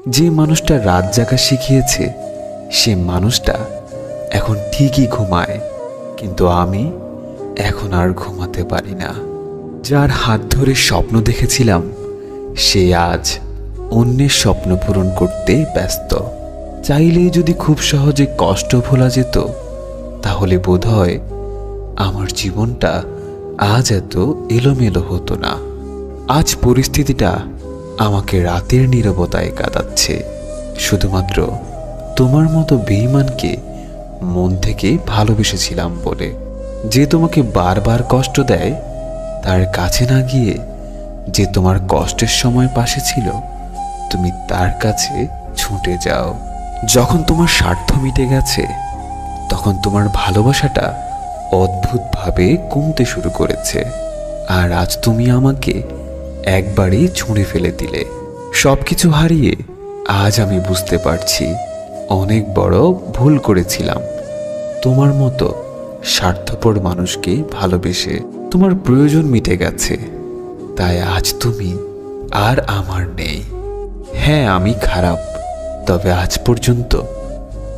যে মানুষটা রাত জাগা শিখিয়েছে সে মানুষটা এখন ঠিকই ঘুমায়, কিন্তু আমি এখন আর ঘুমাতে পারি না। যার হাত ধরে স্বপ্ন দেখেছিলাম সে আজ অন্যের স্বপ্ন পূরণ করতে ব্যস্ত। চাইলেই যদি খুব সহজে কষ্ট ভোলা যেত তাহলে বোধহয় আমার জীবনটা আজ এত এলোমেলো হতো না। আজ পরিস্থিতিটা আমাকে রাতের নীরবতায় কাটাচ্ছে, শুধুমাত্র তোমার মতো বেঈমানকে মন থেকে ভালোবেসেছিলাম বলে। যে তোমাকে বারবার কষ্ট দেয় তার কাছে না গিয়ে যে তোমার কষ্টের সময় পাশে ছিল তুমি তার কাছে ছুটে যাও। যখন তোমার স্বার্থ মিটে গেছে তখন তোমার ভালোবাসাটা অদ্ভুতভাবে কমতে শুরু করেছে। আর আজ তুমি আমাকে একবারেই ছুঁড়ে ফেলে দিলে। সব কিছু হারিয়ে আজ আমি বুঝতে পারছি অনেক বড় ভুল করেছিলাম তোমার মতো স্বার্থপর মানুষকে ভালোবেসে। তোমার প্রয়োজন মিটে গেছে, তাই আজ তুমি আর আমার নেই। হ্যাঁ, আমি খারাপ, তবে আজ পর্যন্ত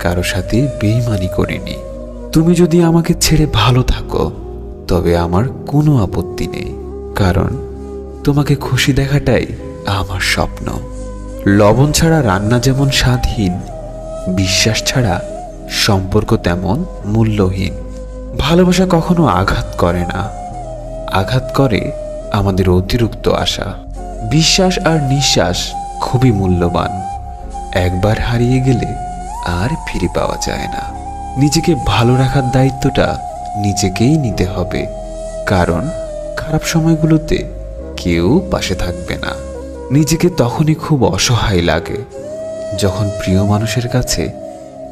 কারো সাথে বেঈমানি করিনি। তুমি যদি আমাকে ছেড়ে ভালো থাকো তবে আমার কোনো আপত্তি নেই, কারণ তোমাকে খুশি দেখাটাই আমার স্বপ্ন। লবণ ছাড়া রান্না যেমন স্বাদহীন, বিশ্বাস ছাড়া সম্পর্ক তেমন মূল্যহীন। ভালোবাসা কখনো আঘাত করে না, আঘাত করে আমাদের অতিরিক্ত আশা। বিশ্বাস আর নিঃশ্বাস খুবই মূল্যবান, একবার হারিয়ে গেলে আর ফিরে পাওয়া যায় না। নিজেকে ভালো রাখার দায়িত্বটা নিজেকেই নিতে হবে, কারণ খারাপ সময়গুলোতে কেউ পাশে থাকবে না। নিজেকে তখনই খুব অসহায় লাগে যখন প্রিয় মানুষের কাছে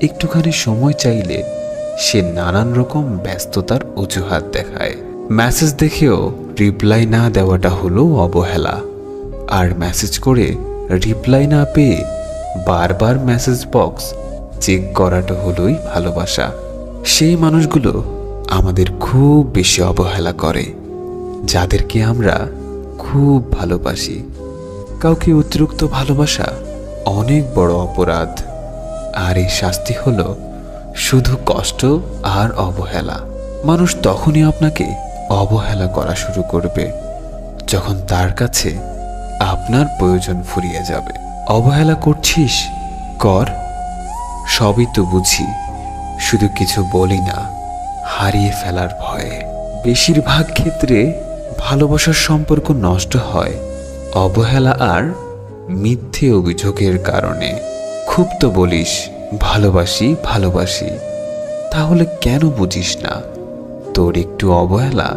একটুখানি সময় চাইলে সে নানান রকম ব্যস্ততার অজুহাত দেখায়। মেসেজ দেখেও রিপ্লাই না দেওয়াটা হলো অবহেলা, আর মেসেজ করে রিপ্লাই না পেয়ে বারবার মেসেজ বক্স চেক করাটা হলোই ভালোবাসা। সেই মানুষগুলো আমাদের খুব বেশি অবহেলা করে যাদেরকে আমরা খুব ভালোবাসি। কাউকে অতিরিক্ত ভালোবাসা অনেক বড় অপরাধ, আর এই শাস্তি হলো শুধু কষ্ট আর অবহেলা। মানুষ তখনই আপনাকে অবহেলা করা শুরু করবে যখন তার কাছে আপনার প্রয়োজন ফুরিয়ে যাবে। অবহেলা করছিস কর, সবই তো বুঝি, শুধু কিছু বলি না হারিয়ে ফেলার ভয়ে। বেশিরভাগ ক্ষেত্রে ভালোবাসার সম্পর্ক নষ্ট হয় অবহেলা আর মিথ্যে অভিযোগের কারণে। খুব তো বলিস ভালোবাসি ভালোবাসি, তাহলে কেন বুঝিস না তোর একটু অবহেলা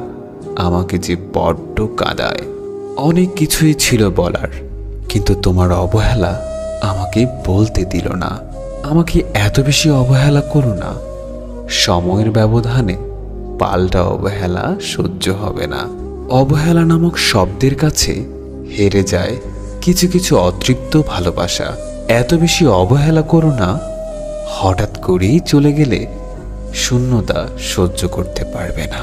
আমাকে যে বড্ড কাঁদায়। অনেক কিছুই ছিল বলার, কিন্তু তোমার অবহেলা আমাকে বলতে দিল না। আমাকে এত বেশি অবহেলা করো না, সময়ের ব্যবধানে পাল্টা অবহেলা সহ্য হবে না। অবহেলা নামক শব্দের কাছে হেরে যায় কিছু কিছু অতৃপ্ত ভালোবাসা। এত বেশি অবহেলা করো না, হঠাৎ করেই চলে গেলে শূন্যতা সহ্য করতে পারবে না।